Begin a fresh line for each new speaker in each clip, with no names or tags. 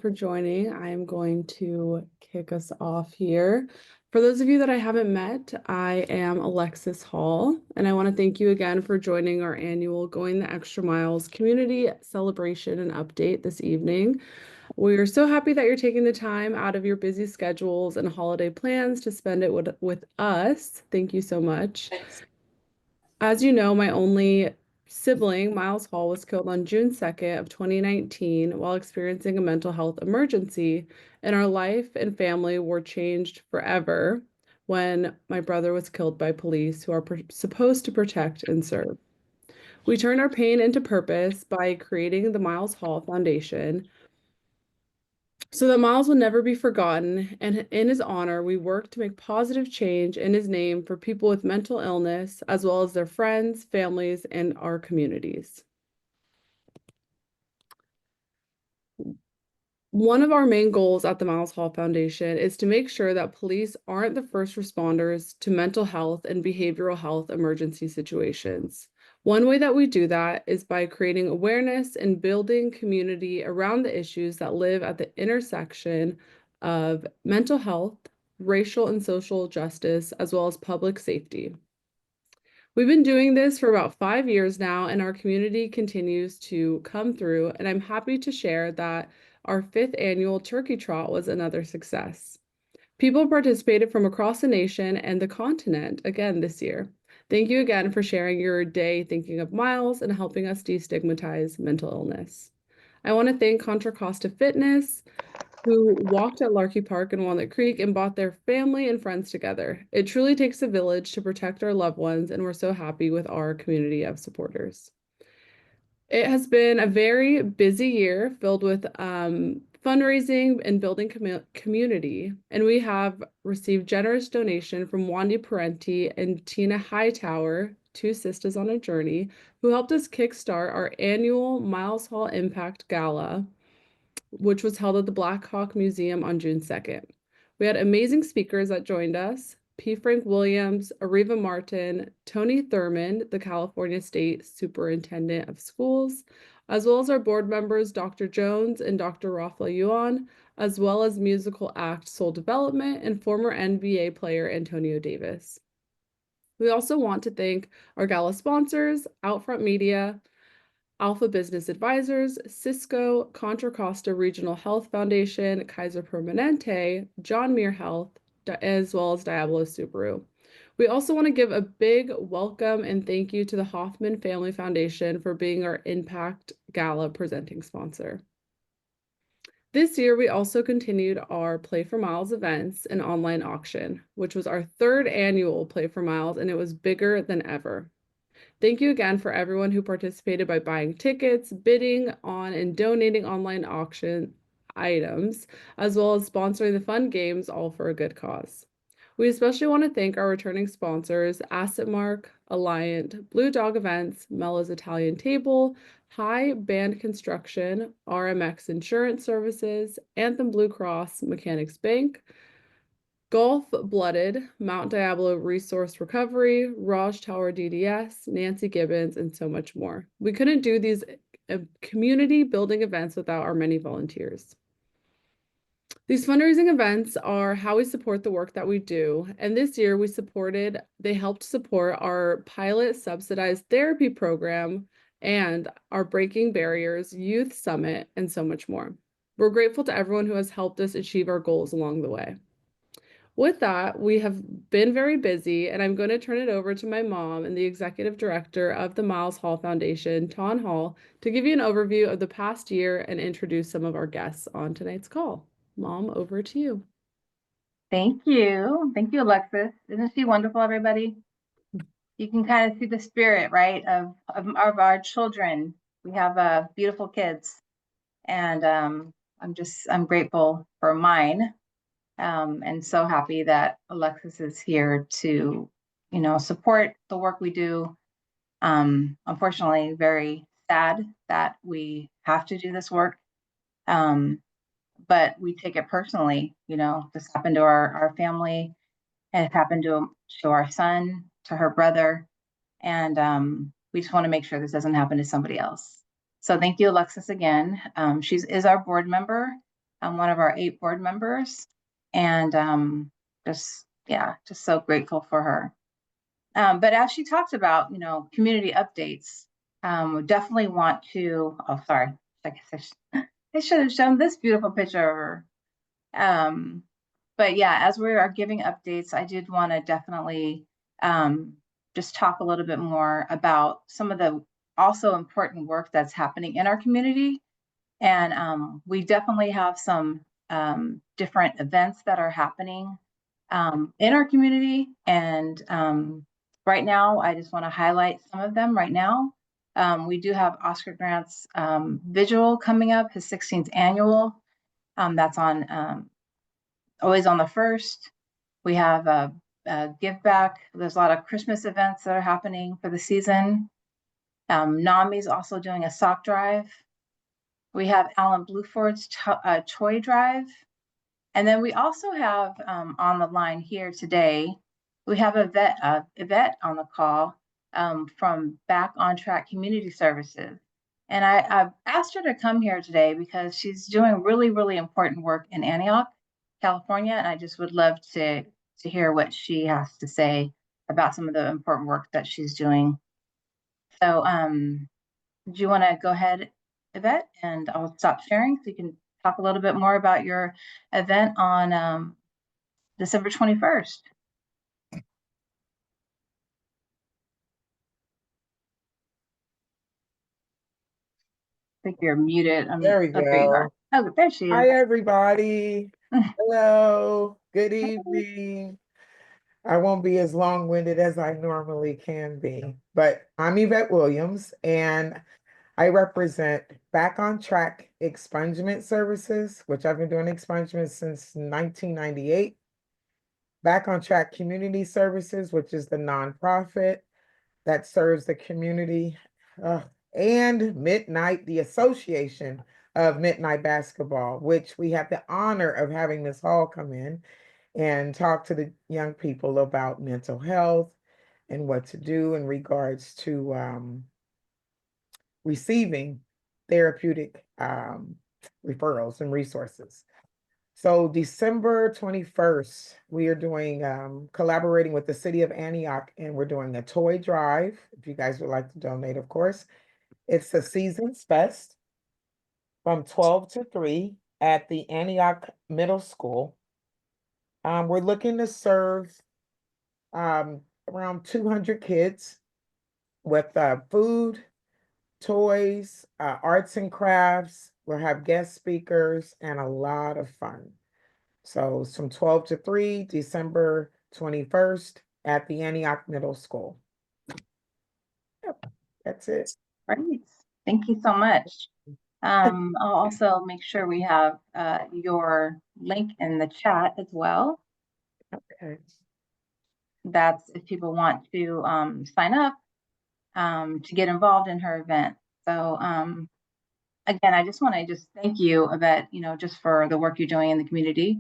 For joining. I am going to kick us off here. For those of you that I haven't met, I am Alexis Hall, and I want to thank you again for joining our annual Going the Extra Miles community celebration and update this evening. We are so happy that you're taking the time out of your busy schedules and holiday plans to spend it with us. Thank you so much. As you know, my only sibling, Miles Hall, was killed on June 2nd of 2019 while experiencing a mental health emergency, and our life and family were changed forever when my brother was killed by police who are supposed to protect and serve. We turned our pain into purpose by creating the Miles Hall Foundation, so that Miles will never be forgotten, and in his honor, we work to make positive change in his name for people with mental illness, as well as their friends, families, and our communities. One of our main goals at the Miles Hall Foundation is to make sure that police aren't the first responders to mental health and behavioral health emergency situations. One way that we do that is by creating awareness and building community around the issues that live at the intersection of mental health, racial and social justice, as well as public safety. We've been doing this for about 5 years now, and our community continues to come through, and I'm happy to share that our 5th annual Turkey Trot was another success. People participated from across the nation and the continent again this year. Thank you again for sharing your day thinking of Miles and helping us destigmatize mental illness. I want to thank Contra Costa Fitness, who walked at Larky Park in Walnut Creek and brought their family and friends together. It truly takes a village to protect our loved ones, and we're so happy with our community of supporters. It has been a very busy year filled with fundraising and building community, and we have received generous donation from Wandy Parenti and Tina Hightower, two sisters on a journey, who helped us kickstart our annual Miles Hall Impact Gala, which was held at the Black Hawk Museum on June 2nd. We had amazing speakers that joined us: P. Frank Williams, Ariva Martin, Tony Thurmond, the California State Superintendent of Schools, as well as our board members, Dr. Jones and Dr. Rafael Yuan, as well as musical act Soul Development and former NBA player Antonio Davis. We also want to thank our gala sponsors, Outfront Media, Alpha Business Advisors, Cisco, Contra Costa Regional Health Foundation, Kaiser Permanente, John Muir Health, as well as Diablo Subaru. We also want to give a big welcome and thank you to the Hoffman Family Foundation for being our Impact Gala presenting sponsor. This year, we also continued our Play for Miles events and online auction, which was our 3rd annual Play for Miles, and it was bigger than ever. Thank you again for everyone who participated by buying tickets, bidding on and donating online auction items, as well as sponsoring the fun games, all for a good cause. We especially want to thank our returning sponsors, AssetMark, Alliant, Blue Dog Events, Mello's Italian Table, High Band Construction, RMX Insurance Services, Anthem Blue Cross, Mechanics Bank, Gulf Blooded, Mount Diablo Resource Recovery, Raj Tower DDS, Nancy Gibbons, and so much more. We couldn't do these community building events without our many volunteers. These fundraising events are how we support the work that we do, and this year they helped support our pilot subsidized therapy program and our Breaking Barriers Youth Summit, and so much more. We're grateful to everyone who has helped us achieve our goals along the way. With that, we have been very busy, and I'm going to turn it over to my mom and the executive director of the Miles Hall Foundation, Tawn Hall, to give you an overview of the past year and introduce some of our guests on tonight's call. Mom, over to you.
Thank you. Thank you, Alexis. Isn't she wonderful, everybody? You can kind of see the spirit, right, of our children. We have beautiful kids, and I'm grateful for mine, and so happy that Alexis is here to, support the work we do. Unfortunately, very sad that we have to do this work. But we take it personally. This happened to our family. It happened to our son, to her brother. And we just want to make sure this doesn't happen to somebody else. So thank you, Alexis, again. She is our board member. one of our 8 board members, and just so grateful for her. But as she talked about, community updates, we definitely want to. Oh, sorry, I guess I should have shown this beautiful picture of her. But yeah, as we are giving updates, I did want to definitely just talk a little bit more about some of the also important work that's happening in our community. And we definitely have some different events that are happening in our community. And right now, I just want to highlight some of them right now. We do have Oscar Grant's vigil coming up, his 16th annual. That's on always on the 1st. We have a give back. There's a lot of Christmas events that are happening for the season. NAMI's also doing a sock drive. We have Alan Bluford's toy drive. And then we also have on the line here today, we have Yvette on the call from Back on Track Community Services. And I've asked her to come here today because she's doing really, really important work in Antioch, California. And I just would love to hear what she has to say about some of the important work that she's doing. So do you want to go ahead, Yvette, and I'll stop sharing so you can talk a little bit more about your event on December 21st. I think you're muted.
There we go.
There you are. Oh, there she is.
Hi, everybody. Hello. Good evening. I won't be as long-winded as I normally can be, but I'm Yvette Williams, and I represent Back on Track Expungement Services, which I've been doing expungement since 1998. Back on Track Community Services, which is the nonprofit that serves the community. And Midnight, the Association of Midnight Basketball, which we have the honor of having Ms. Hall come in and talk to the young people about mental health and what to do in regards to receiving therapeutic referrals and resources. So December 21st, we are doing collaborating with the city of Antioch, and we're doing a toy drive. If you guys would like to donate, of course. It's the Seasons Fest from 12 to 3 at the Antioch Middle School. We're looking to serve around 200 kids with food, toys, arts and crafts. We'll have guest speakers and a lot of fun. So it's from 12 to 3, December 21st at the Antioch Middle School. Yep, that's it.
Great. Thank you so much. I'll also make sure we have your link in the chat as well.
Okay.
That's if people want to sign up to get involved in her event. So again, I just want to thank you, Yvette, just for the work you're doing in the community.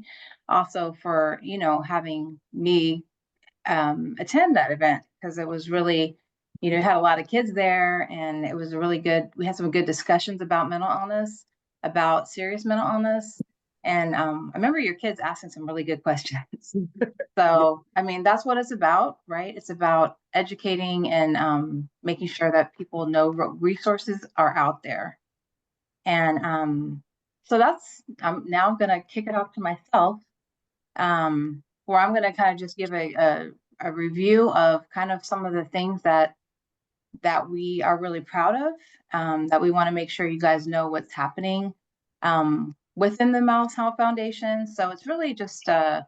Also for, having me attend that event, because it was really, had a lot of kids there, and it was really good. We had some good discussions about mental illness, about serious mental illness. And I remember your kids asking some really good questions. So, I mean, that's what it's about, right? It's about educating and making sure that people know what resources are out there. And so that's, I'm now going to kick it off to myself, where I'm going to kind of just give a review of kind of some of the things that we are really proud of, that we want to make sure you guys know what's happening within the Miles Hall Foundation. So it's really just an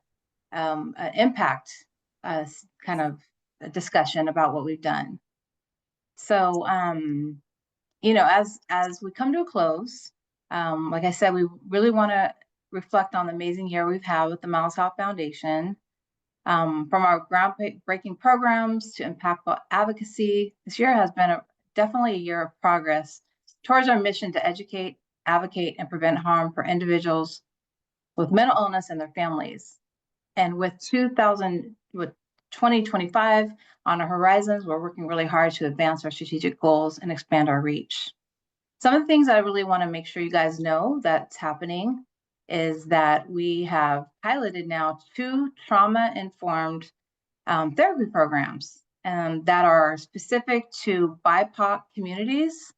impact kind of a discussion about what we've done. So, as we come to a close, like I said, we really want to reflect on the amazing year we've had with the Miles Hall Foundation. From our groundbreaking programs to impactful advocacy, this year has been definitely a year of progress towards our mission to educate, advocate, and prevent harm for individuals with mental illness and their families. And with 2025 on our horizons, we're working really hard to advance our strategic goals and expand our reach. Some of the things that I really want to make sure you guys know that's happening is that we have piloted now 2 trauma-informed therapy programs that are specific to BIPOC communities.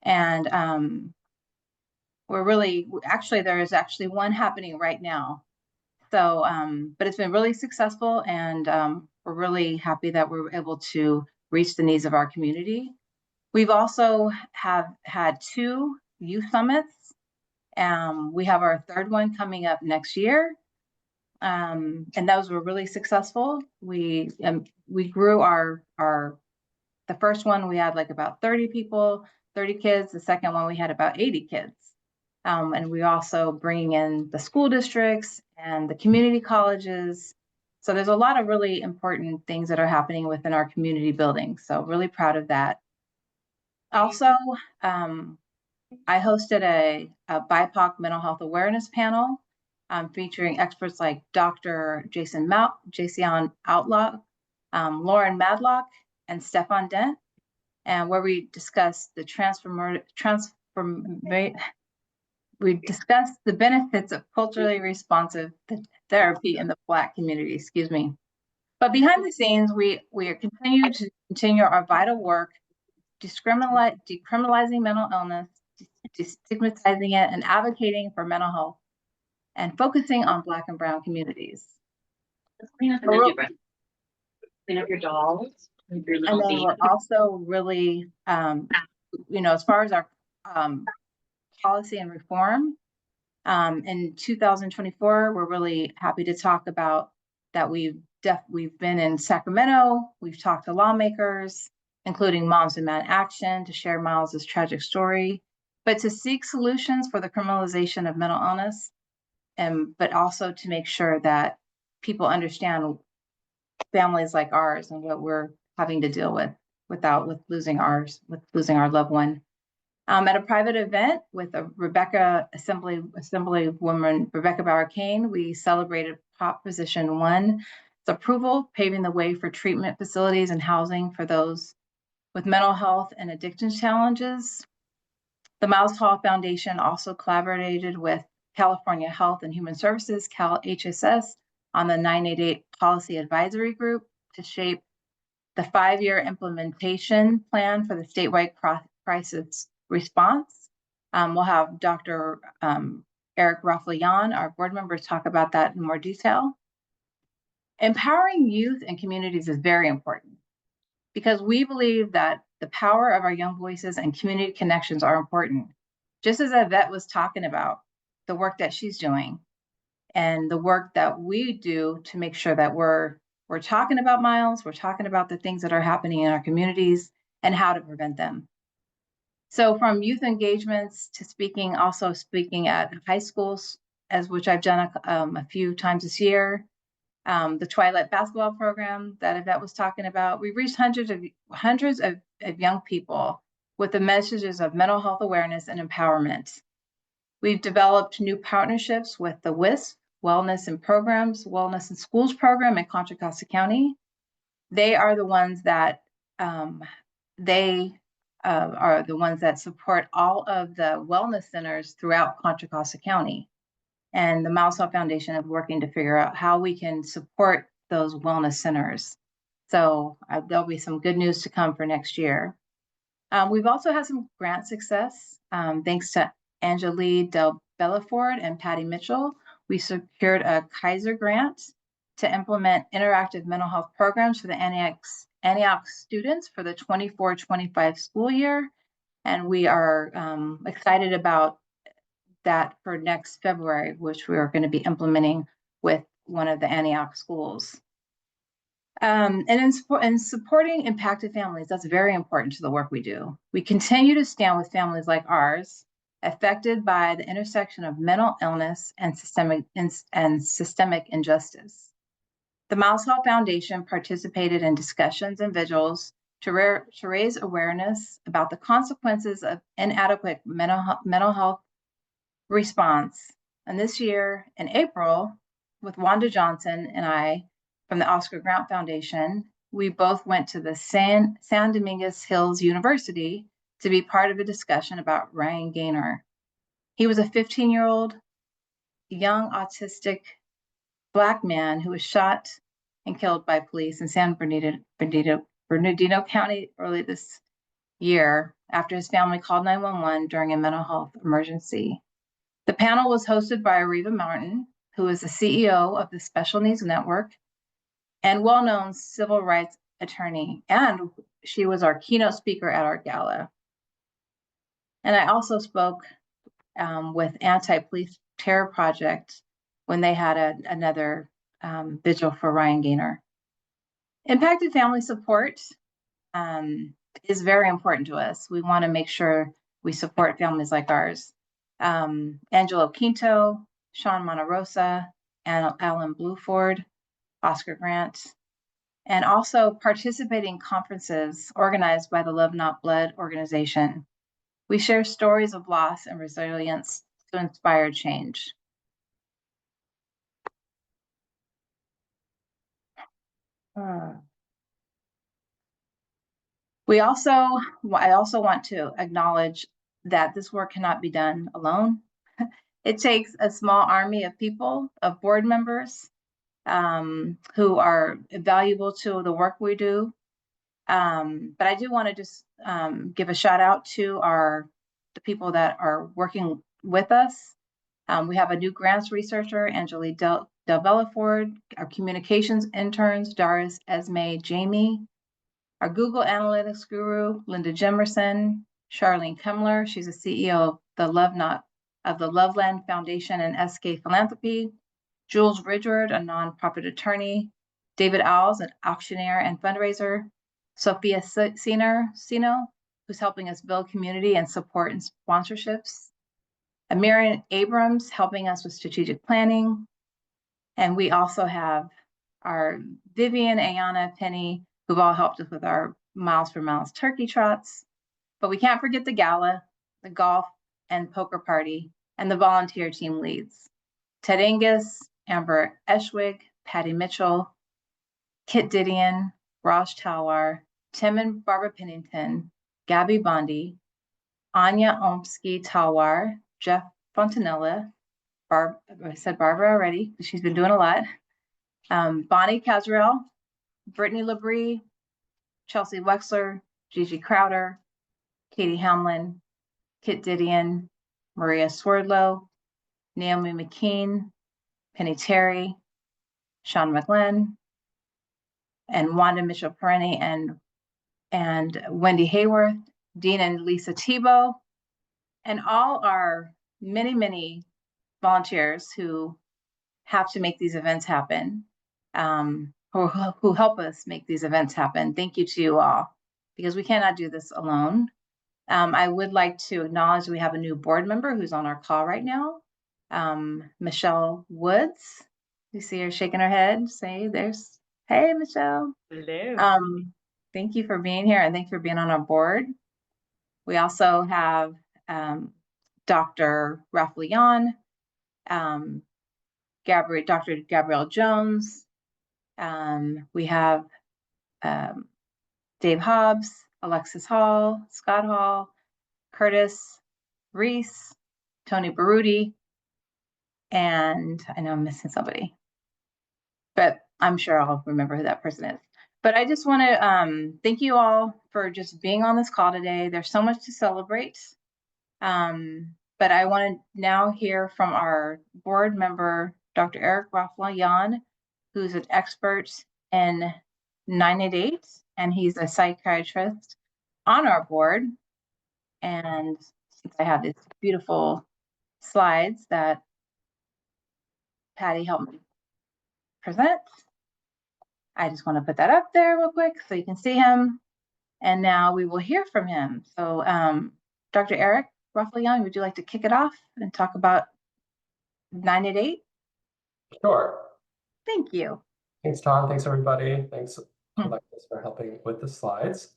And there is actually one happening right now. So, but it's been really successful, and we're really happy that we're able to reach the needs of our community. We've also have had 2 youth summits. We have our 3rd one coming up next year. And those were really successful. We grew the first one, we had like about 30 people, 30 kids. The second one, we had about 80 kids. And we also bringing in the school districts and the community colleges. So there's a lot of really important things that are happening within our community building. So really proud of that. Also, I hosted a BIPOC mental health awareness panel featuring experts like Dr. Jason Outlock, Lauren Madlock, and Stefan Dent, and where we discussed we discussed the benefits of culturally responsive therapy in the Black community, excuse me. But behind the scenes, we are continue our vital work, decriminalizing mental illness, destigmatizing it, and advocating for mental health, and focusing on Black and Brown communities.
Let's clean up your dolls.
And then we're also really, as far as our policy and reform, in 2024, we're really happy to talk about that we've been in Sacramento. We've talked to lawmakers, including Moms Demand Action, to share Miles's tragic story, but to seek solutions for the criminalization of mental illness, but also to make sure that people understand families like ours and what we're having to deal with with losing our loved one. At a private event with Assemblywoman Rebecca Bauer-Kane, we celebrated Proposition 1's approval, paving the way for treatment facilities and housing for those with mental health and addiction challenges. The Miles Hall Foundation also collaborated with California Health and Human Services, CalHSS, on the 988 Policy Advisory Group to shape the 5-year implementation plan for the statewide crisis response. We'll have Dr. Eric Rafalayan, our board member, talk about that in more detail. Empowering youth and communities is very important because we believe that the power of our young voices and community connections are important. Just as Yvette was talking about the work that she's doing and the work that we do to make sure that we're talking about Miles, we're talking about the things that are happening in our communities and how to prevent them. So from youth engagements to speaking at high schools, which I've done a few times this year, the Twilight basketball program that Yvette was talking about, we reached hundreds of young people with the messages of mental health awareness and empowerment. We've developed new partnerships with the WISP, Wellness in Schools program in Contra Costa County. They are the ones that are the ones that support all of the wellness centers throughout Contra Costa County. And the Miles Hall Foundation is working to figure out how we can support those wellness centers. So there'll be some good news to come for next year. We've also had some grant success. Thanks to Angelique Del Bellaford and Patty Mitchell, we secured a Kaiser grant to implement interactive mental health programs for the Antioch students for the 24-25 school year. And we are excited about that for next February, which we are going to be implementing with one of the Antioch schools. And in supporting impacted families, that's very important to the work we do. We continue to stand with families like ours, affected by the intersection of mental illness and systemic injustice. The Miles Hall Foundation participated in discussions and vigils to raise awareness about the consequences of inadequate mental health response. And this year in April, with Wanda Johnson and I from the Oscar Grant Foundation, we both went to the San Dominguez Hills University to be part of a discussion about Ryan Gaynor. He was a 15-year-old young autistic Black man who was shot and killed by police in San Bernardino County early this year after his family called 911 during a mental health emergency. The panel was hosted by Areva Martin, who is the CEO of the Special Needs Network and well-known civil rights attorney, and she was our keynote speaker at our gala. And I also spoke with Anti-Police Terror Project when they had another vigil for Ryan Gaynor. Impacted family support is very important to us. We want to make sure we support families like ours. Angelo Quinto, Sean Monterosa, and Alan Bluford, Oscar Grant, and also participating conferences organized by the Love Not Blood organization. We share stories of loss and resilience to inspire change. I also want to acknowledge that this work cannot be done alone. It takes a small army of people, of board members, who are valuable to the work we do. But I do want to just give a shout out to the people that are working with us. We have a new grants researcher, Angelique Del Bellaford, our communications interns, Doris, Esme, Jamie, our Google Analytics guru, Linda Jimerson, Charlene Kemmler, she's the CEO of the Loveland Foundation and SK Philanthropy, Jules Ridgeward, a nonprofit attorney, David Owls, an auctioneer and fundraiser, Sophia Sino, who's helping us build community and support and sponsorships, Miriam Abrams helping us with strategic planning. And we also have our Vivian, Ayana, Penny, who've all helped us with our Miles for Miles turkey trots. But we can't forget the gala, the golf and poker party, and the volunteer team leads. Ted Angus, Amber Eschwig, Patty Mitchell, Kit Didion, Raj Talwar, Tim and Barbara Pennington, Gabby Bondi, Anya Omsky Talwar, Jeff Fontanella, I said Barbara already, because she's been doing a lot, Bonnie Casrell, Brittany Labrie, Chelsea Wexler, Gigi Crowder, Katie Hamlin, Kit Didion, Maria Swerdlow, Naomi McKean, Penny Terry, Sean McGlenn, and Wanda Mitchell Perenni, and Wendy Hayworth, Dean and Lisa Tebow, and all our many, many volunteers who have to make these events happen, who help us make these events happen. Thank you to you all, because we cannot do this alone. I would like to acknowledge we have a new board member who's on our call right now, Michelle Woods. You see her shaking her head, hey, Michelle.
Hello.
Thank you for being here, and thank you for being on our board. We also have Dr. Ralph Leon, Dr. Gabrielle Jones. We have Dave Hobbs, Alexis Hall, Scott Hall, Curtis Reese, Tony Baruti, and I know I'm missing somebody, but I'm sure I'll remember who that person is. But I just want to thank you all for just being on this call today. There's so much to celebrate. But I want to now hear from our board member, Dr. Eric Raflayan, who's an expert in 988, and he's a psychiatrist on our board. And since I have these beautiful slides that Patty helped me present, I just want to put that up there real quick so you can see him. And now we will hear from him. So Dr. Eric Raflayan, would you like to kick it off and talk about 988?
Sure.
Thank you.
Thanks, Tom. Thanks, everybody. Thanks, Alexis, for helping with the slides.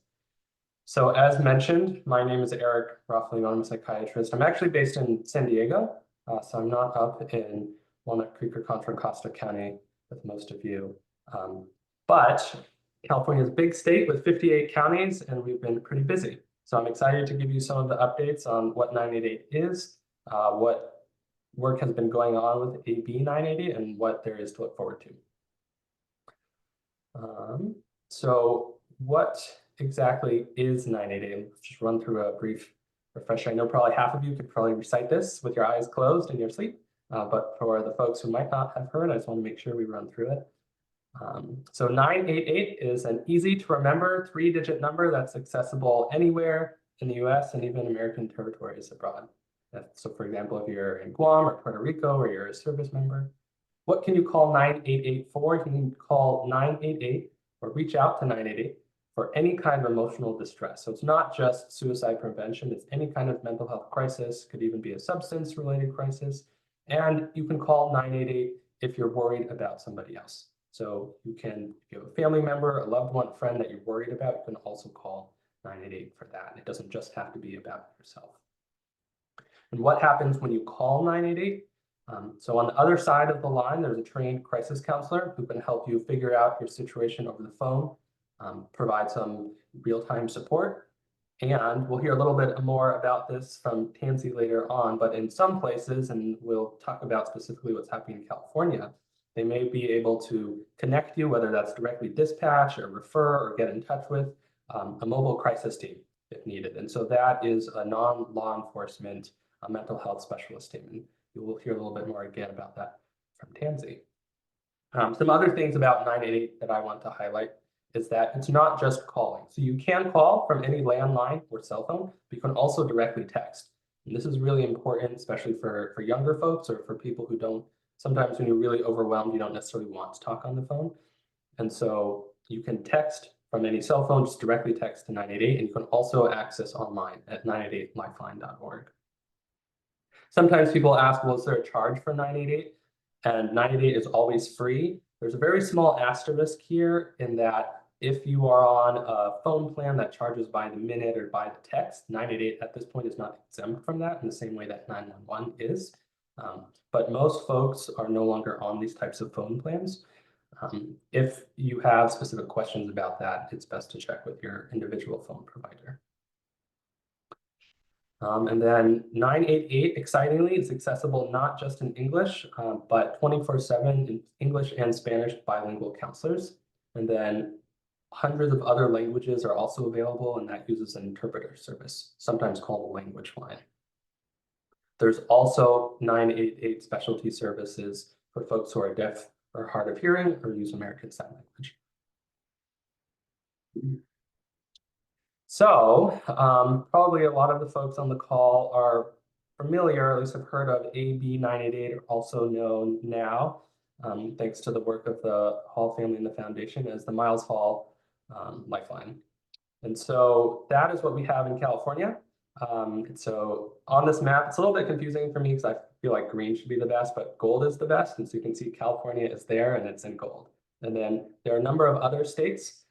So as mentioned, my name is Eric Raflayan. I'm a psychiatrist. I'm actually based in San Diego, so I'm not up in Walnut Creek or Contra Costa County with most of you. But California is a big state with 58 counties, and we've been pretty busy. So I'm excited to give you some of the updates on what 988 is, what work has been going on with AB 988 and what there is to look forward to. So what exactly is 988? Let's just run through a brief refresher. I know probably half of you could probably recite this with your eyes closed in your sleep, but for the folks who might not have heard, I just want to make sure we run through it. So 988 is an easy to remember 3-digit number that's accessible anywhere in the US and even American territories abroad. So for example, if you're in Guam or Puerto Rico or you're a service member, what can you call 988 for? You can call 988 or reach out to 988 for any kind of emotional distress. So it's not just suicide prevention, it's any kind of mental health crisis, could even be a substance related crisis. And you can call 988 if you're worried about somebody else. So you can, if you have a family member, a loved one, friend that you're worried about, you can also call 988 for that. It doesn't just have to be about yourself. And what happens when you call 988? So on the other side of the line, there's a trained crisis counselor who can help you figure out your situation over the phone, provide some real-time support. And we'll hear a little bit more about this from Tansy later on, but in some places, and we'll talk about specifically what's happening in California, they may be able to connect you, whether that's directly dispatch or refer or get in touch with a mobile crisis team if needed. And so that is a non-law enforcement mental health specialist team. And you will hear a little bit more again about that from Tansy. Some other things about 988 that I want to highlight is that it's not just calling. So you can call from any landline or cell phone, but you can also directly text. And this is really important, especially for younger folks or for people who don't, sometimes when you're really overwhelmed, you don't necessarily want to talk on the phone. And so you can text from any cell phone, just directly text to 988, and you can also access online at 988lifeline.org. Sometimes people ask, well, is there a charge for 988? And 988 is always free. There's a very small asterisk here in that if you are on a phone plan that charges by the minute or by the text, 988 at this point is not exempt from that in the same way that 911 is. But most folks are no longer on these types of phone plans. If you have specific questions about that, it's best to check with your individual phone provider. And then 988, excitingly, is accessible not just in English, but 24/7 in English and Spanish bilingual counselors. And then hundreds of other languages are also available, and that uses an interpreter service, sometimes called a language line. There's also 988 specialty services for folks who are deaf or hard of hearing or use American Sign Language. So probably a lot of the folks on the call are familiar, or at least have heard of AB 988, also known now, thanks to the work of the Hall family and the foundation, as the Miles Hall Lifeline. And so that is what we have in California. And so on this map, it's a little bit confusing for me because I feel like green should be the best, but gold is the best. And so you can see California is there and it's in gold. And then there are a number of other states.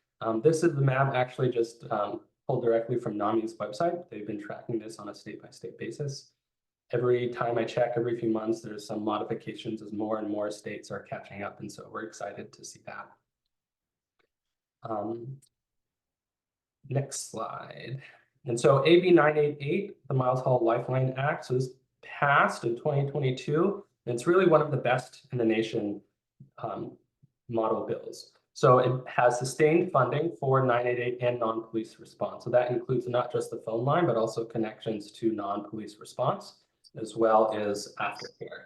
This is the map actually just pulled directly from NAMI's website. They've been tracking this on a state-by-state basis. Every time I check, every few months, there's some modifications as more and more states are catching up. And so we're excited to see that. Next slide. And so AB 988, the Miles Hall Lifeline Act, so this passed in 2022. And it's really one of the best in the nation model bills. So it has sustained funding for 988 and non-police response. So that includes not just the phone line, but also connections to non-police response, as well as aftercare.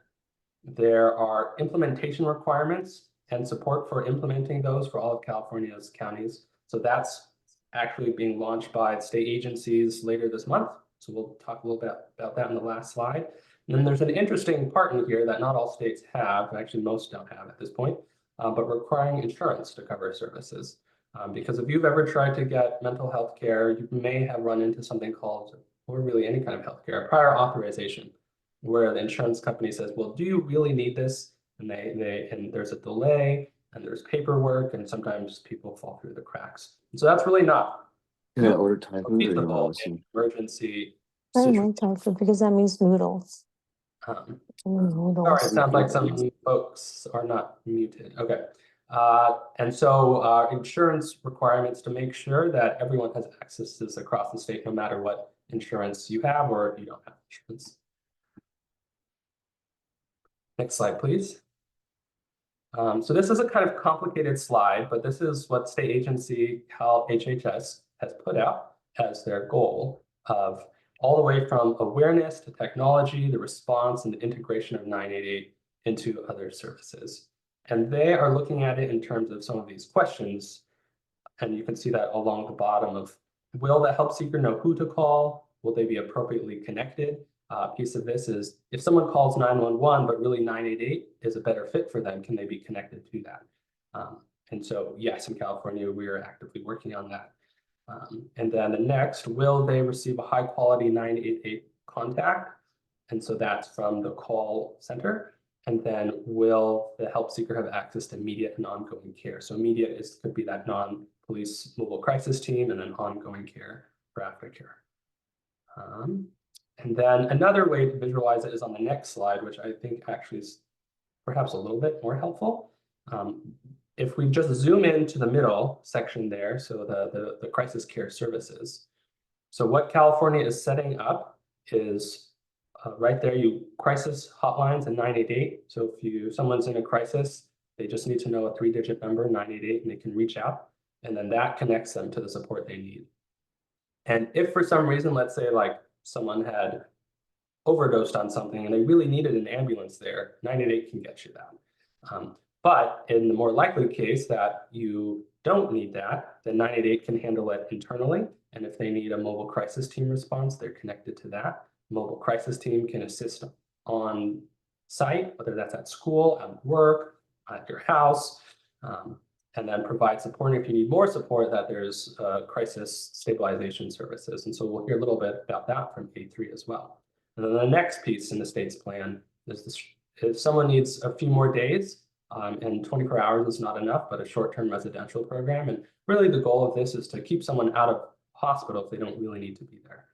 There are implementation requirements and support for implementing those for all of California's counties. So that's actually being launched by state agencies later this month. So we'll talk a little bit about that in the last slide. And then there's an interesting part in here that not all states have, actually most don't have at this point, but requiring insurance to cover services. Because if you've ever tried to get mental health care, you may have run into something called, or really any kind of healthcare, prior authorization, where the insurance company says, well, do you really need this? And and there's a delay and there's paperwork, and sometimes people fall through the cracks. And so that's really not
Can I order Thai food or you
feasible
want
in
some?
emergency
I don't
situation.
like Thai food because that means noodles.
All right, it sounds like some folks are not muted. Okay. And so insurance requirements to make sure that everyone has access to this across the state, no matter what insurance you have or if you don't have insurance. Next slide, please. So this is a kind of complicated slide, but this is what state agency Cal HHS has put out as their goal of all the way from awareness to technology, the response and the integration of 988 into other services. And they are looking at it in terms of some of these questions. And you can see that along the bottom of, will the help seeker know who to call? Will they be appropriately connected? Piece of this is if someone calls 911, but really 988 is a better fit for them, can they be connected to that? And so, yes, in California, we are actively working on that. And then the next, will they receive a high quality 988 contact? And so that's from the call center. And then will the help seeker have access to immediate and ongoing care? So immediate could be that non-police mobile crisis team, and then ongoing care for aftercare. And then another way to visualize it is on the next slide, which I think actually is perhaps a little bit more helpful. If we just zoom into the middle section there, so the crisis care services. So what California is setting up is right there, crisis hotlines and 988. So if someone's in a crisis, they just need to know a 3-digit number, 988, and they can reach out. And then that connects them to the support they need. And if for some reason, let's say like someone had overdosed on something and they really needed an ambulance there, 988 can get you that. But in the more likely case that you don't need that, then 988 can handle it internally. And if they need a mobile crisis team response, they're connected to that. Mobile crisis team can assist on site, whether that's at school, at work, at your house, and then provide support. And if you need more support, that there's crisis stabilization services. And so we'll hear a little bit about that from A3 as well. And then the next piece in the state's plan is this: if someone needs a few more days, and 24 hours is not enough, but a short-term residential program. And really the goal of this is to keep someone out of hospital if they don't really need to be there.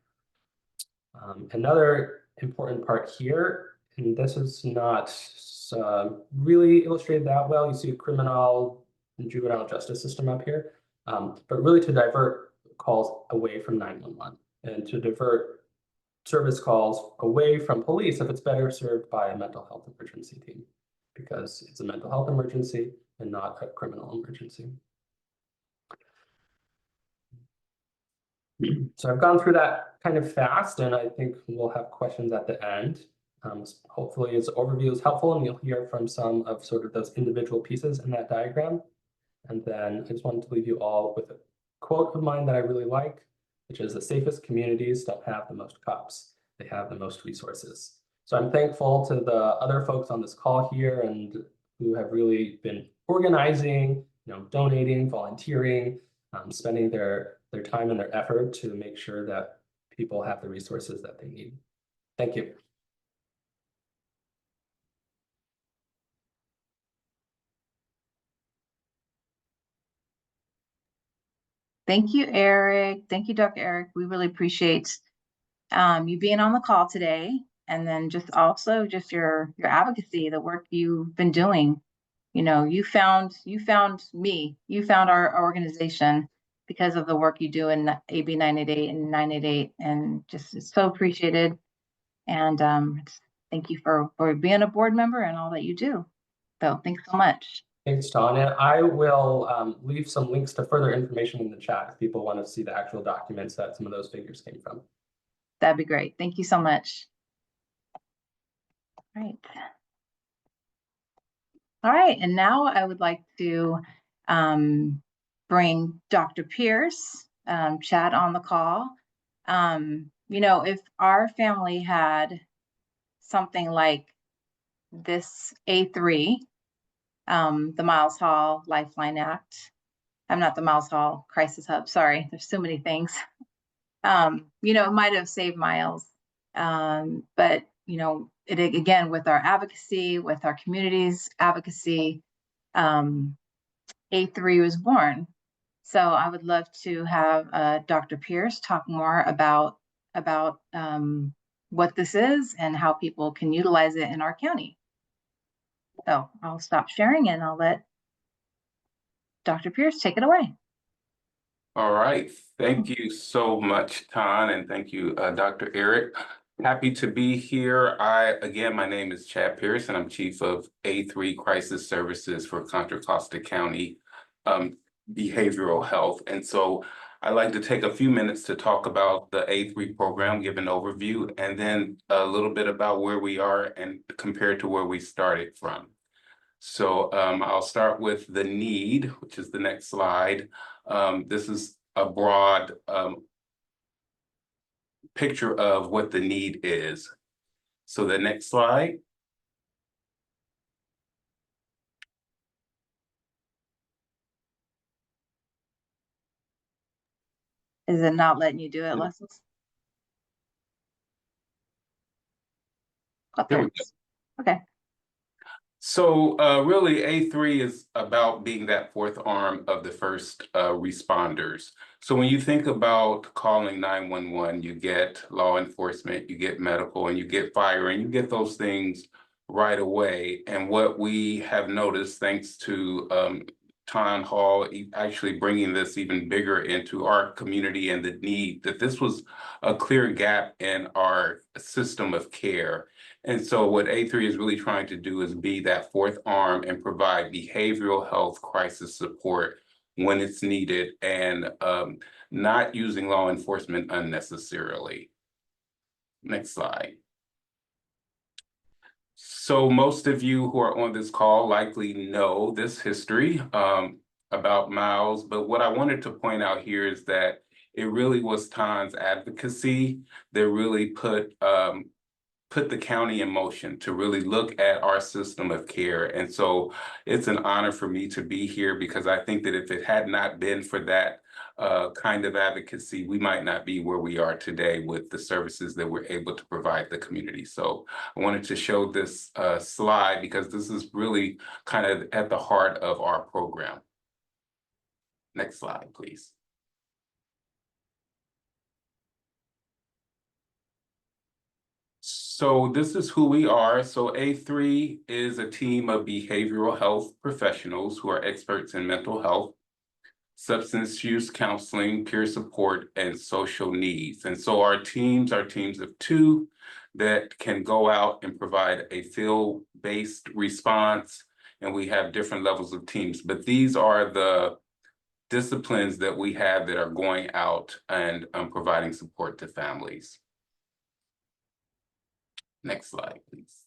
Another important part here, and this is not really illustrated that well, you see a criminal and juvenile justice system up here, but really to divert calls away from 911 and to divert service calls away from police if it's better served by a mental health emergency team, because it's a mental health emergency and not a criminal emergency. So I've gone through that kind of fast, and I think we'll have questions at the end. Hopefully this overview is helpful, and you'll hear from some of sort of those individual pieces in that diagram. And then I just wanted to leave you all with a quote of mine that I really like, which is: the safest communities don't have the most cops, they have the most resources. So I'm thankful to the other folks on this call here and who have really been organizing, donating, volunteering, spending their time and their effort to make sure that people have the resources that they need. Thank you.
Thank you, Eric. Thank you, Dr. Eric. We really appreciate you being on the call today, and then just your advocacy, the work you've been doing. You found me, you found our organization because of the work you do in AB 988 and 988, and just it's so appreciated. And thank you for being a board member and all that you do. So thanks so much.
Thanks, John. And I will leave some links to further information in the chat if people want to see the actual documents that some of those figures came from.
That'd be great. Thank you so much. All right, and now I would like to bring Dr. Pierce, Chad on the call. If our family had something like this A3, the Miles Hall Lifeline Act, I'm not the Miles Hall Crisis Hub, sorry, there's so many things. It might have saved Miles, but it again, with our advocacy, with our community's advocacy, A3 was born. So I would love to have Dr. Pierce talk more about what this is and how people can utilize it in our county. So I'll stop sharing and I'll let Dr. Pierce take it away.
All right. Thank you so much, Tan, and thank you, Dr. Eric. Happy to be here. Again, my name is Chad Pierce, and I'm Chief of A3 Crisis Services for Contra Costa County Behavioral Health. And so I'd like to take a few minutes to talk about the A3 program, give an overview, and then a little bit about where we are and compared to where we started from. So I'll start with the need, which is the next slide. This is a broad picture of what the need is. So the next slide.
Is it not letting you do it, Alexis?
There
Okay.
we go.
Okay.
So really A3 is about being that fourth arm of the first responders. So when you think about calling 911, you get law enforcement, you get medical, and you get fire, and you get those things right away. And what we have noticed, thanks to Town Hall actually bringing this even bigger into our community and the need, that this was a clear gap in our system of care. And so what A3 is really trying to do is be that fourth arm and provide behavioral health crisis support when it's needed, and not using law enforcement unnecessarily. Next slide. So most of you who are on this call likely know this history about Miles, but what I wanted to point out here is that it really was Tan's advocacy that really put the county in motion to really look at our system of care. And so it's an honor for me to be here, because I think that if it had not been for that kind of advocacy, we might not be where we are today with the services that we're able to provide the community. So I wanted to show this slide because this is really kind of at the heart of our program. Next slide, please. So this is who we are. So A3 is a team of behavioral health professionals who are experts in mental health, substance use counseling, peer support, and social needs. And so our teams are teams of two that can go out and provide a field-based response. And we have different levels of teams, but these are the disciplines that we have that are going out and providing support to families. Next slide, please.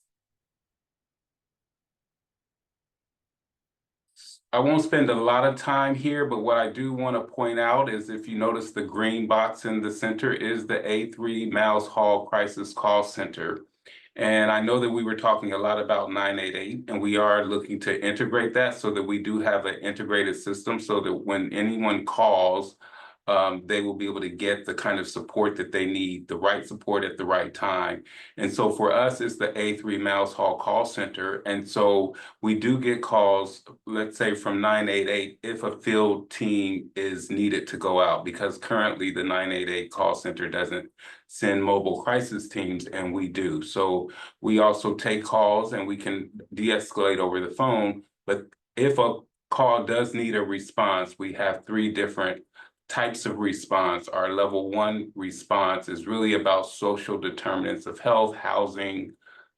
I won't spend a lot of time here, but what I do want to point out is, if you notice, the green box in the center is the A3 Miles Hall Crisis Call Center. And I know that we were talking a lot about 988, and we are looking to integrate that so that we do have an integrated system, so that when anyone calls, they will be able to get the kind of support that they need, the right support at the right time. And so for us, it's the A3 Miles Hall Call Center. And so we do get calls, let's say from 988, if a field team is needed to go out, because currently the 988 call center doesn't send mobile crisis teams, and we do. So we also take calls and we can de-escalate over the phone. But if a call does need a response, we have three different types of response. Our level 1 response is really about social determinants of health, housing,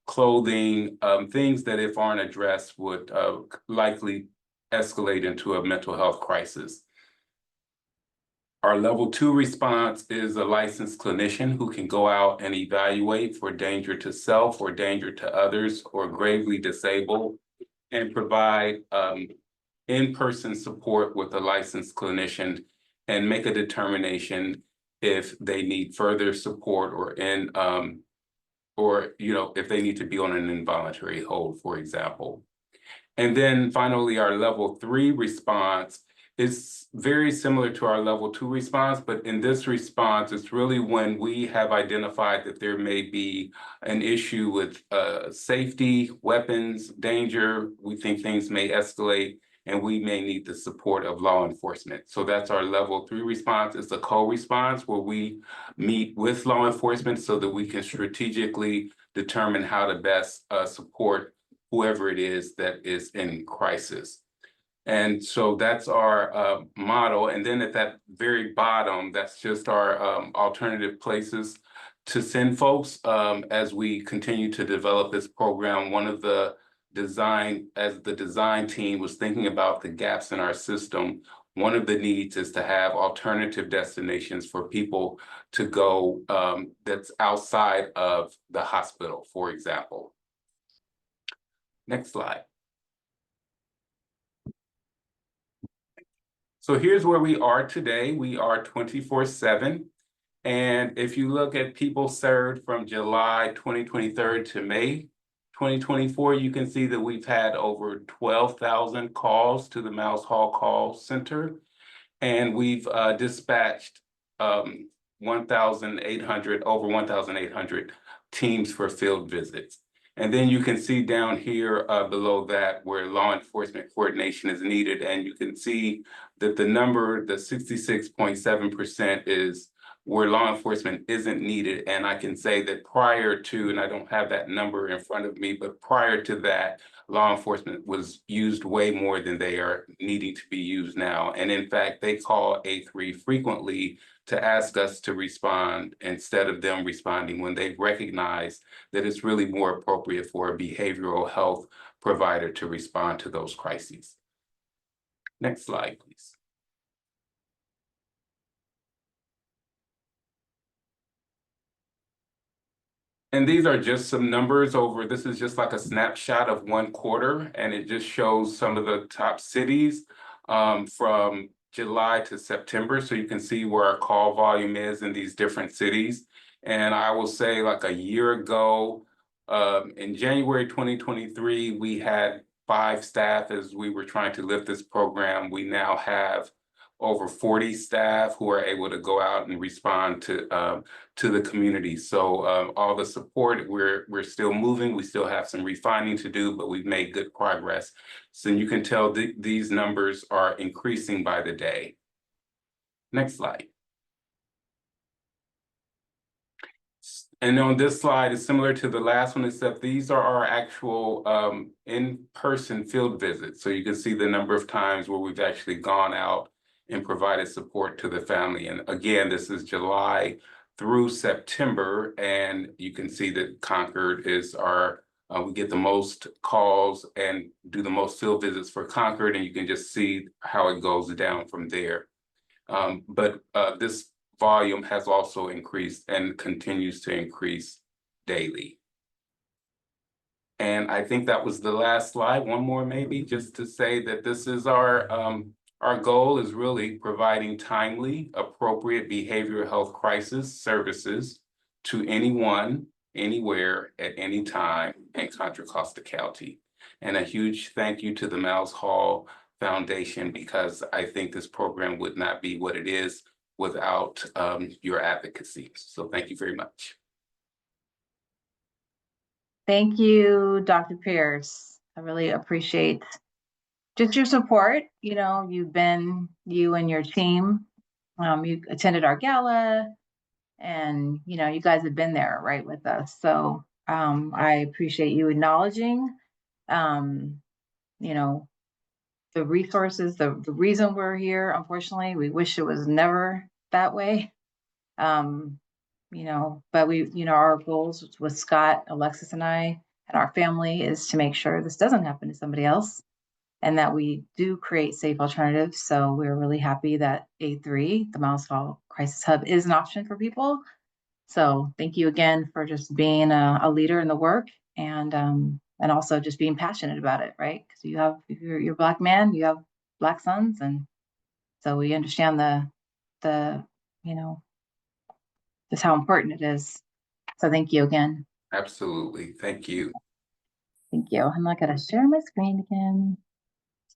clothing, things that if aren't addressed would likely escalate into a mental health crisis. Our level 2 response is a licensed clinician who can go out and evaluate for danger to self or danger to others or gravely disabled, and provide in-person support with a licensed clinician and make a determination if they need further support or if they need to be on an involuntary hold, for example. And then finally, our level 3 response is very similar to our level 2 response, but in this response, it's really when we have identified that there may be an issue with safety, weapons, danger. We think things may escalate, and we may need the support of law enforcement. So that's our level 3 response. It's a co-response where we meet with law enforcement so that we can strategically determine how to best support whoever it is that is in crisis. And so that's our model. And then at that very bottom, that's just our alternative places to send folks as we continue to develop this program. One of the design team was thinking about the gaps in our system, one of the needs is to have alternative destinations for people to go that's outside of the hospital, for example. Next slide. So here's where we are today. We are 24/7. And if you look at people served from July 2023 to May 2024, you can see that we've had over 12,000 calls to the Mouse Hall Call Center. And we've dispatched 1,800, over 1,800 teams for field visits. And then you can see down here below that where law enforcement coordination is needed. And you can see that the number, the 66.7% is where law enforcement isn't needed. And I can say that prior to, and I don't have that number in front of me, but prior to that, law enforcement was used way more than they are needing to be used now. And in fact, they call A3 frequently to ask us to respond instead of them responding when they recognize that it's really more appropriate for a behavioral health provider to respond to those crises. Next slide, please. And these are just some numbers over, this is just like a snapshot of 1 quarter, and it just shows some of the top cities from July to September. So you can see where our call volume is in these different cities. And I will say like a year ago, in January 2023, we had 5 staff as we were trying to lift this program. We now have over 40 staff who are able to go out and respond to the community. So all the support, we're still moving. We still have some refining to do, but we've made good progress. So you can tell these numbers are increasing by the day. Next slide. And on this slide is similar to the last one, except these are our actual in-person field visits. So you can see the number of times where we've actually gone out and provided support to the family. And again, this is July through September, and you can see that Concord is our, we get the most calls and do the most field visits for Concord, and you can just see how it goes down from there. But this volume has also increased and continues to increase daily. And I think that was the last slide, one more maybe, just to say that this is our goal is really providing timely, appropriate behavioral health crisis services to anyone, anywhere, at any time in Contra Costa County. And a huge thank you to the Mouse Hall Foundation, because I think this program would not be what it is without your advocacy. So thank you very much.
Thank you, Dr. Pierce. I really appreciate just your support. You know, you and your team, you attended our gala, and, you know, you guys have been there right with us. So I appreciate you acknowledging, you know, the resources, the reason we're here. Unfortunately, we wish it was never that way. You know, but we, you know, our goals with Scott, Alexis, and I, and our family is to make sure this doesn't happen to somebody else, and that we do create safe alternatives. So we're really happy that A3, the Mouse Hall Crisis Hub, is an option for people. So thank you again for just being a leader in the work, and also just being passionate about it, right? Because you're a Black man, you have Black sons, and so we understand the you know, just how important it is. So thank you again.
Absolutely, thank you.
Thank you. I'm not gonna share my screen again.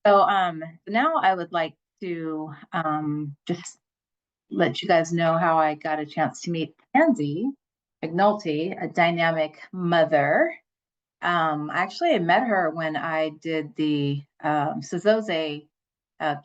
So now I would like to just let you guys know how I got a chance to meet Tansy McNulty, a dynamic mother. Actually, I met her when I did the Sozoze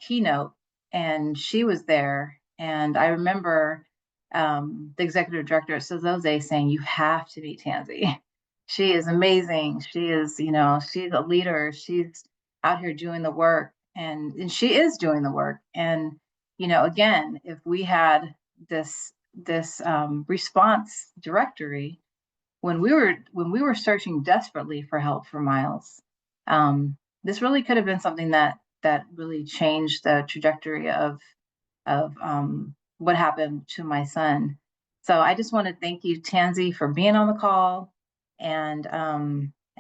keynote, and she was there. And I remember the executive director of Sozoze saying, "You have to meet Tansy. She is amazing. She is, you know, she's a leader. She's out here doing the work, and she is doing the work." And, you know, again, if we had this response directory when we were searching desperately for help for Miles. This really could have been something that really changed the trajectory of what happened to my son. So I just want to thank you, Tansy, for being on the call, and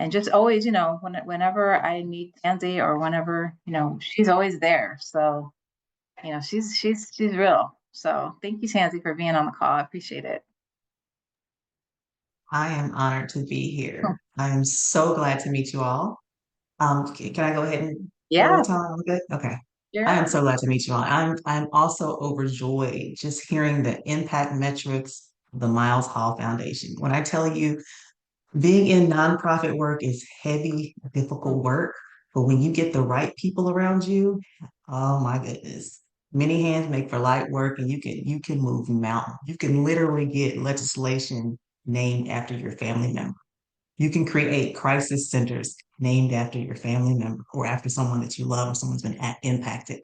just always, whenever I need Tansy, or whenever, she's always there. So, she's real. So thank you, Tansy, for being on the call. I appreciate it.
I am honored to be here. I am so glad to meet you all. Can I go ahead and go
Yeah,
with time with it? Okay. I
yeah.
am so glad to meet you all. I'm also overjoyed just hearing the impact metrics of the Miles Hall Foundation. When I tell you, being in nonprofit work is heavy, difficult work, but when you get the right people around you, oh my goodness. Many hands make for light work, and you can move mountains. You can literally get legislation named after your family member. You can create crisis centers named after your family member or after someone that you love or someone's been impacted.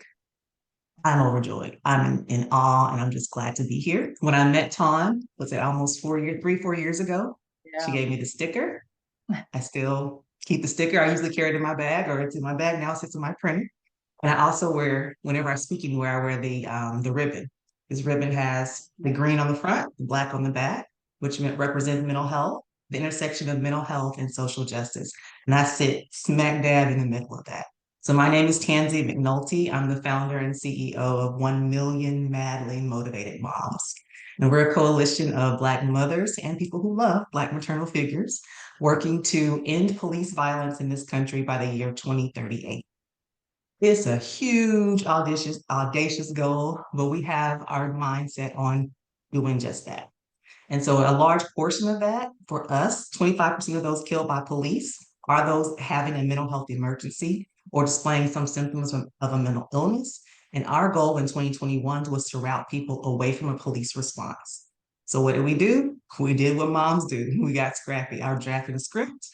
I'm overjoyed. I'm in awe, and I'm just glad to be here. When I met Tom, was it almost 4 years, 3, 4 years ago? She
Yeah.
gave me the sticker. I still keep the sticker. I usually carry it in my bag, or it's in my bag now. It sits in my printer. And I also wear, whenever I speak anywhere, I wear the ribbon. This ribbon has the green on the front, the black on the back, which represents mental health, the intersection of mental health and social justice. And I sit smack dab in the middle of that. So my name is Tansy McNulty. I'm the founder and CEO of 1 Million Madly Motivated Moms. And we're a coalition of Black mothers and people who love Black maternal figures working to end police violence in this country by the year 2038. It's a huge, audacious goal, but we have our mindset on doing just that. And so a large portion of that for us, 25% of those killed by police are those having a mental health emergency or displaying some symptoms of a mental illness. And our goal in 2021 was to route people away from a police response. So what did we do? We did what moms do. We got scrappy. I drafted a script.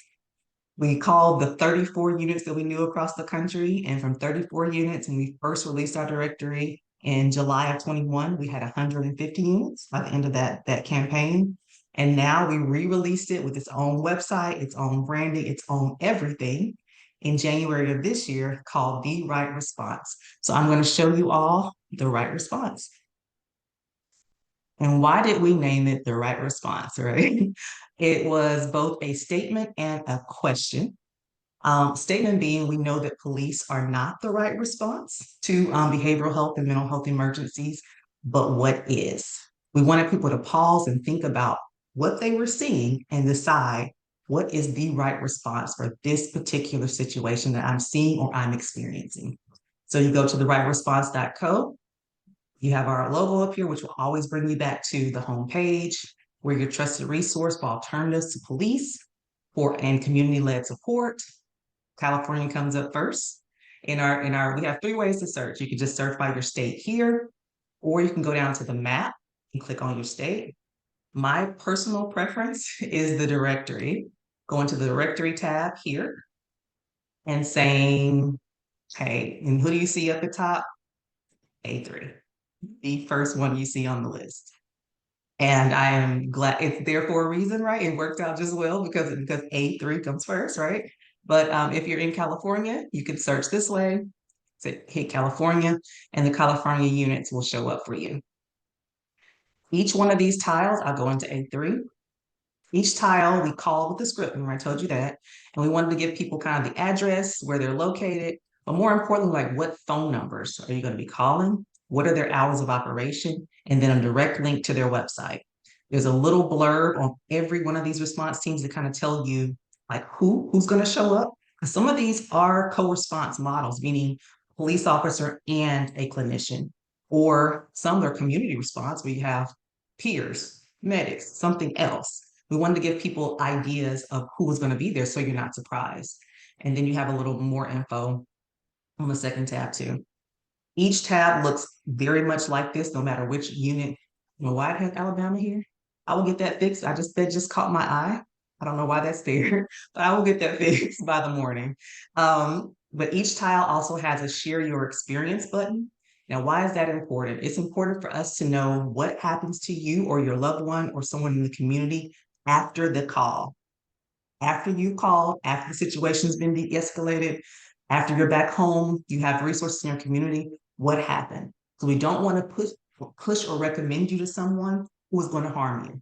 We called the 34 units that we knew across the country. And from 34 units, when we first released our directory in July of 21, we had 150 units by the end of that campaign. And now we re-released it with its own website, its own branding, its own everything in January of this year, called The Right Response. So I'm going to show you all The Right Response. And why did we name it The Right Response, right? It was both a statement and a question. Statement being, we know that police are not the right response to behavioral health and mental health emergencies, but what is? We wanted people to pause and think about what they were seeing and decide what is the right response for this particular situation that I'm seeing or I'm experiencing. So you go to therightresponse.co. You have our logo up here, which will always bring you back to the homepage. We're your trusted resource for alternatives to police and community-led support. California comes up first. We have 3 ways to search. You can just search by your state here, or you can go down to the map and click on your state. My personal preference is the directory. Go into the directory tab here and saying, hey, and who do you see at the top? A3. The first one you see on the list. And I am glad it's there for a reason, right? It worked out just well because A3 comes first, right? But if you're in California, you can search this way, hit California, and the California units will show up for you. Each one of these tiles, I'll go into A3. Each tile we call with the script, remember I told you that, and we wanted to give people kind of the address, where they're located, but more importantly, like what phone numbers are you going to be calling? What are their hours of operation? And then a direct link to their website. There's a little blurb on every one of these response teams to kind of tell you like who's going to show up. Some of these are co-response models, meaning police officer and a clinician, or some are community response where you have peers, medics, something else. We wanted to give people ideas of who was going to be there so you're not surprised. And then you have a little more info on the second tab too. Each tab looks very much like this, no matter which unit. You know why it has Alabama here? I will get that fixed. That just caught my eye. I don't know why that's there, but I will get that fixed by the morning. But each tile also has a share your experience button. Now, why is that important? It's important for us to know what happens to you or your loved one or someone in the community after the call. After you call, after the situation's been de-escalated, after you're back home, you have resources in your community, what happened? So we don't want to push or recommend you to someone who is going to harm you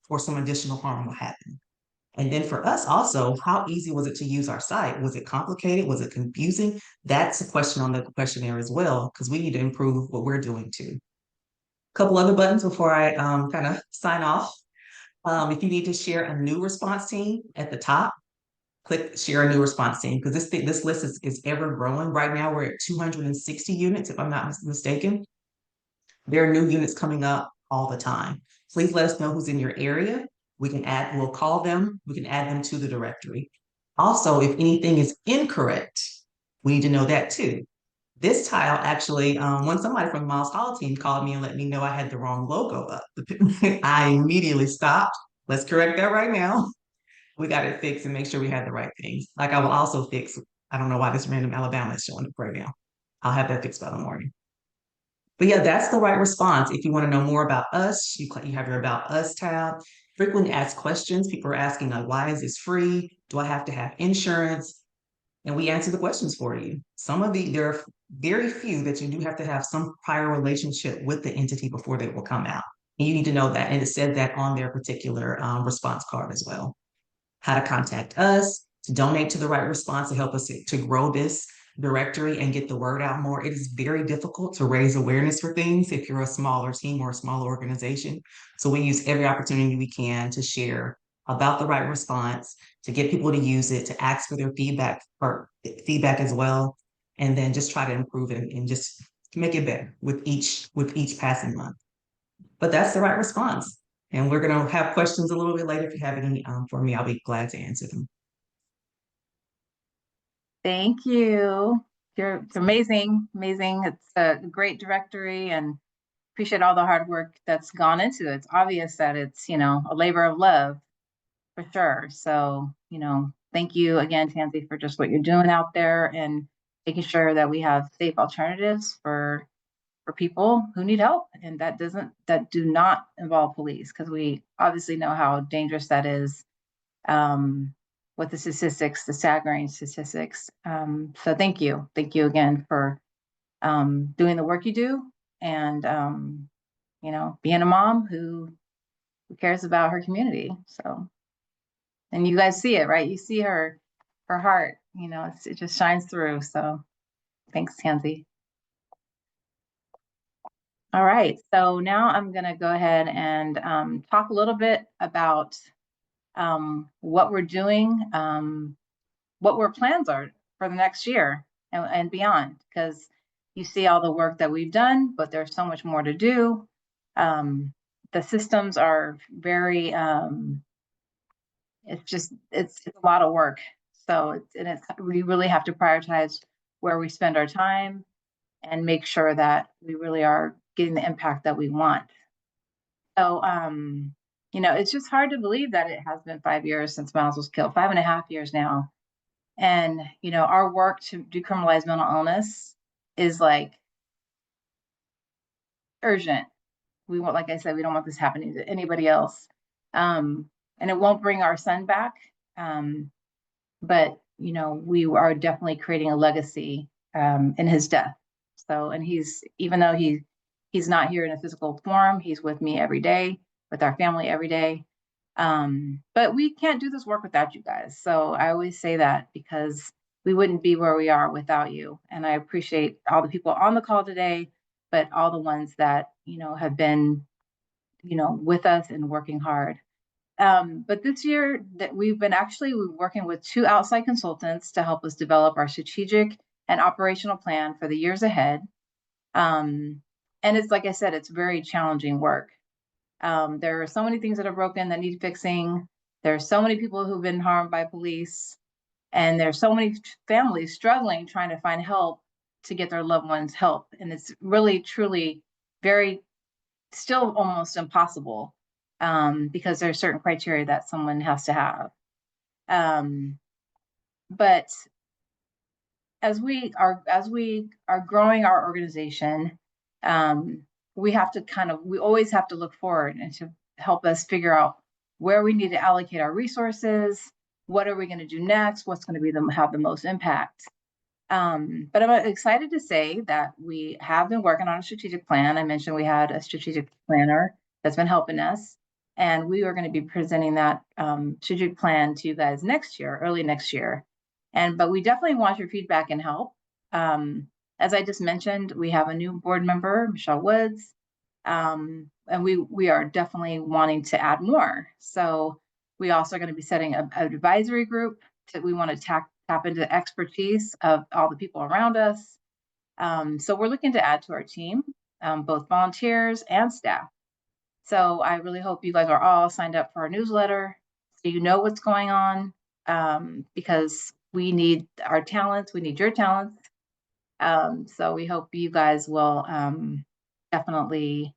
or some additional harm will happen. And then for us also, how easy was it to use our site? Was it complicated? Was it confusing? That's a question on the questionnaire as well, because we need to improve what we're doing too. Couple other buttons before I kind of sign off. If you need to share a new response team at the top, click share a new response team, because this list is ever growing. Right now we're at 260 units, if I'm not mistaken. There are new units coming up all the time. Please let us know who's in your area. We'll call them, we can add them to the directory. Also, if anything is incorrect, we need to know that too. This tile actually, when somebody from the Miles Hall team called me and let me know I had the wrong logo up, I immediately stopped. Let's correct that right now. We got it fixed and make sure we had the right things. Like I will also fix, I don't know why this random Alabama is showing up right now. I'll have that fixed by the morning. But yeah, that's the right response. If you want to know more about us, you have your About Us tab. Frequently asked questions. People are asking, like, why is this free? Do I have to have insurance? And we answer the questions for you. There are very few that you do have to have some prior relationship with the entity before they will come out. And you need to know that. And it said that on their particular response card as well. How to contact us, to donate to the right response to help us to grow this directory and get the word out more. It is very difficult to raise awareness for things if you're a smaller team or a smaller organization. So we use every opportunity we can to share about the right response, to get people to use it, to ask for their feedback as well, and then just try to improve it and just make it better with each passing month. But that's the right response. And we're going to have questions a little bit later. If you have any for me, I'll be glad to answer them.
Thank you. It's amazing, amazing. It's a great directory and appreciate all the hard work that's gone into it. It's obvious that it's, a labor of love for sure. So, thank you again, Tansy, for just what you're doing out there and making sure that we have safe alternatives for people who need help and that do not involve police, because we obviously know how dangerous that is with the statistics, the staggering statistics. So thank you again for doing the work you do and being a mom who cares about her community. So, and you guys see it, right? You see her heart, it just shines through. So thanks, Tansy. All right, so now I'm going to go ahead and talk a little bit about what we're doing, what our plans are for the next year and beyond, because you see all the work that we've done, but there's so much more to do. The systems are very, it's a lot of work. So we really have to prioritize where we spend our time and make sure that we really are getting the impact that we want. So, it's just hard to believe that it has been 5 years since Miles was killed, 5.5 years now. And, our work to decriminalize mental illness is like urgent. Like I said, we don't want this happening to anybody else. And it won't bring our son back. But, we are definitely creating a legacy in his death. So, and even though he's not here in a physical form, he's with me every day, with our family every day. But we can't do this work without you guys. So I always say that because we wouldn't be where we are without you. And I appreciate all the people on the call today, but all the ones that, have been, with us and working hard. But this year that we've been actually working with 2 outside consultants to help us develop our strategic and operational plan for the years ahead. And it's, like I said, it's very challenging work. There are so many things that are broken that need fixing. There are so many people who've been harmed by police, and there's so many families struggling, trying to find help to get their loved ones help. And it's really, truly still almost impossible because there's certain criteria that someone has to have. But as we are growing our organization we have to we always have to look forward and to help us figure out where we need to allocate our resources, what are we going to do next, what's going to have the most impact. But I'm excited to say that we have been working on a strategic plan. I mentioned we had a strategic planner that's been helping us, and we are going to be presenting that strategic plan to you guys next year, early next year. But we definitely want your feedback and help. As I just mentioned, we have a new board member, Michelle Woods, and we are definitely wanting to add more. So we also are going to be setting an advisory group that we want to tap into the expertise of all the people around us. So we're looking to add to our team, both volunteers and staff. So I really hope you guys are all signed up for our newsletter so you know what's going on, because we need our talents, we need your talents. So we hope you guys will definitely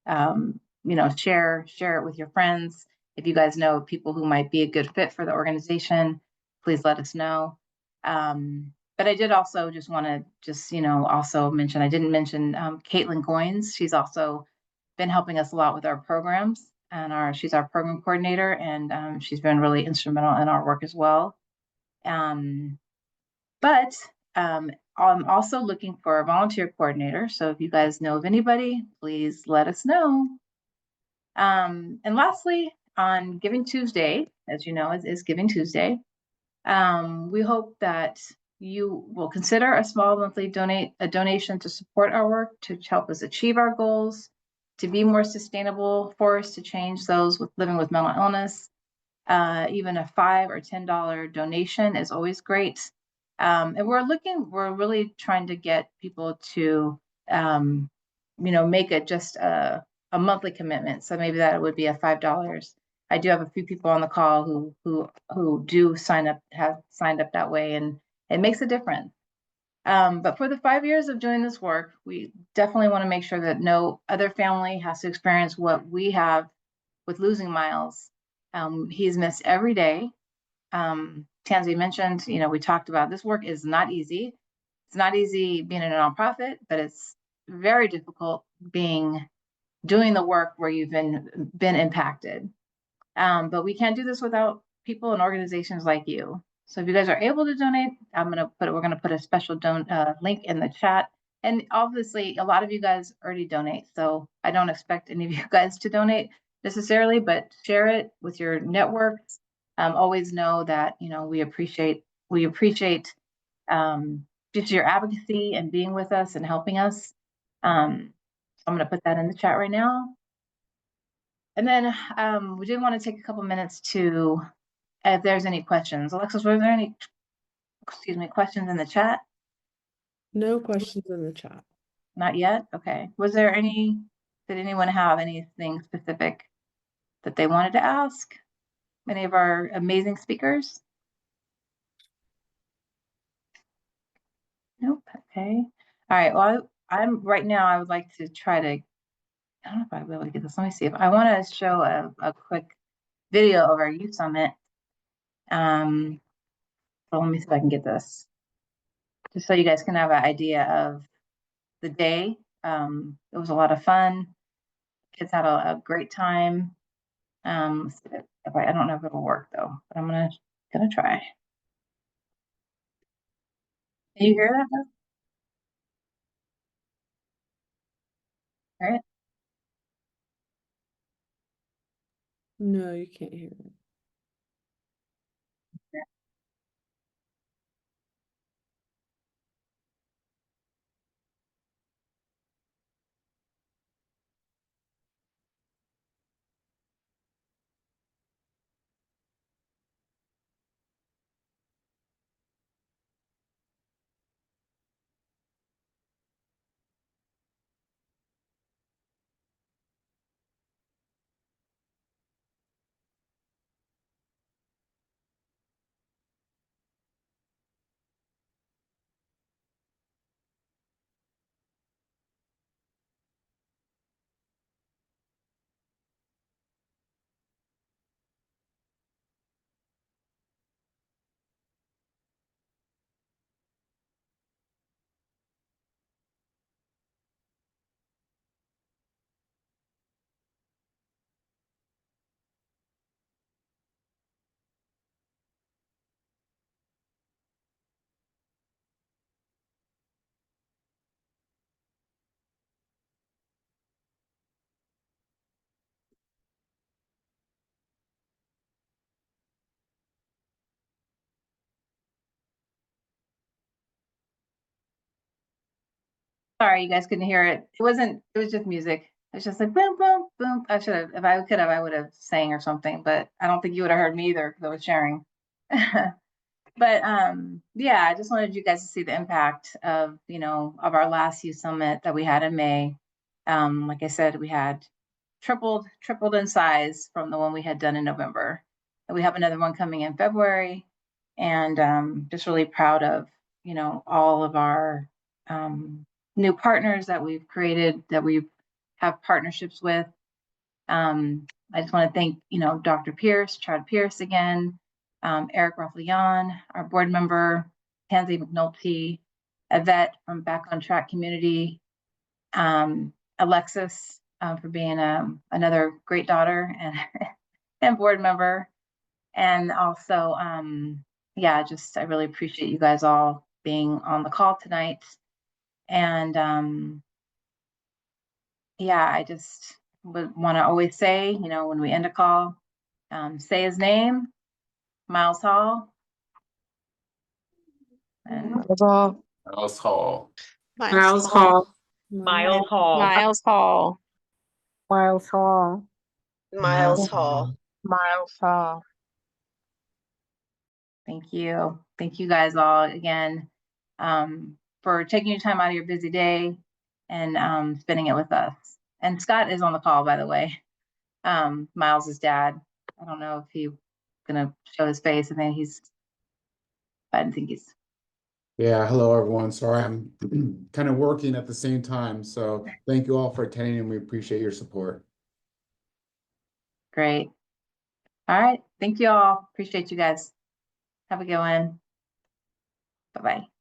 share it with your friends. If you guys know people who might be a good fit for the organization, please let us know. But I did also just want to also mention, I didn't mention Caitlin Goins. She's also been helping us a lot with our programs, and she's our program coordinator, and she's been really instrumental in our work as well. But I'm also looking for a volunteer coordinator. So if you guys know of anybody, please let us know. And lastly, on Giving Tuesday, as you know, is Giving Tuesday. We hope that you will consider a small monthly donation to support our work, to help us achieve our goals, to be more sustainable for us, to change those living with mental illness. Even a $5 or $10 donation is always great. And we're really trying to get people to, make it just a monthly commitment. So maybe that would be a $5. I do have a few people on the call who do have signed up that way, and it makes a difference. But for the 5 years of doing this work, we definitely want to make sure that no other family has to experience what we have with losing Miles. He's missed every day. Tansy mentioned, we talked about this work is not easy. It's not easy being in a nonprofit, but it's very difficult doing the work where you've been impacted. But we can't do this without people and organizations like you. So if you guys are able to donate, we're gonna put a special link in the chat. And obviously, a lot of you guys already donate, so I don't expect any of you guys to donate necessarily, but share it with your networks. Always know that we appreciate just your advocacy and being with us and helping us. I'm gonna put that in the chat right now. And then we did want to take a couple minutes to, if there's any questions. Alexis, were there any, questions in the chat?
No questions in the chat.
Not yet? Okay. Did anyone have anything specific that they wanted to ask? Any of our amazing speakers? Nope. Okay. All right. Well, right now, I would like to try to, I don't know if I'll be able to get this. Let me see if I want to show a quick video of our youth summit. So let me see if I can get this, just so you guys can have an idea of the day. It was a lot of fun. Kids had a great time. I don't know if it'll work though, but I'm gonna try. Can you hear that though? All right.
No, you can't hear it.
Sorry, you guys couldn't hear it. It was just music. It's just like boom, boom, boom. I should have, if I could have, I would have sang or something, but I don't think you would have heard me either because I was sharing. But yeah, I just wanted you guys to see the impact of, of our last youth summit that we had in May. Like I said, we had tripled in size from the one we had done in November. And we have another one coming in February. And just really proud of, all of our new partners that we've created, that we have partnerships with. I just want to thank, Dr. Pierce, Chad Pierce again, Eric Rafleon, our board member, Tansy McNulty, Yvette from Back on Track Community, Alexis for being another great daughter and board member. And also, yeah, I really appreciate you guys all being on the call tonight. And yeah, I just would want to always say, when we end a call, say his name, Miles Hall. And
Miles Hall.
Miles Hall.
Miles Hall.
Miles Hall.
Miles Hall.
Miles Hall.
Miles Hall.
Miles Hall.
Thank you. Thank you guys all again for taking your time out of your busy day and spending it with us. And Scott is on the call, by the way. Miles's dad. I don't know if he's gonna show his face. I think I didn't think he's.
Yeah, hello everyone. Sorry, I'm kind of working at the same time. So thank you all for attending and we appreciate your support.
Great. All right. Thank you all. Appreciate you guys. Have a good one. Bye-bye.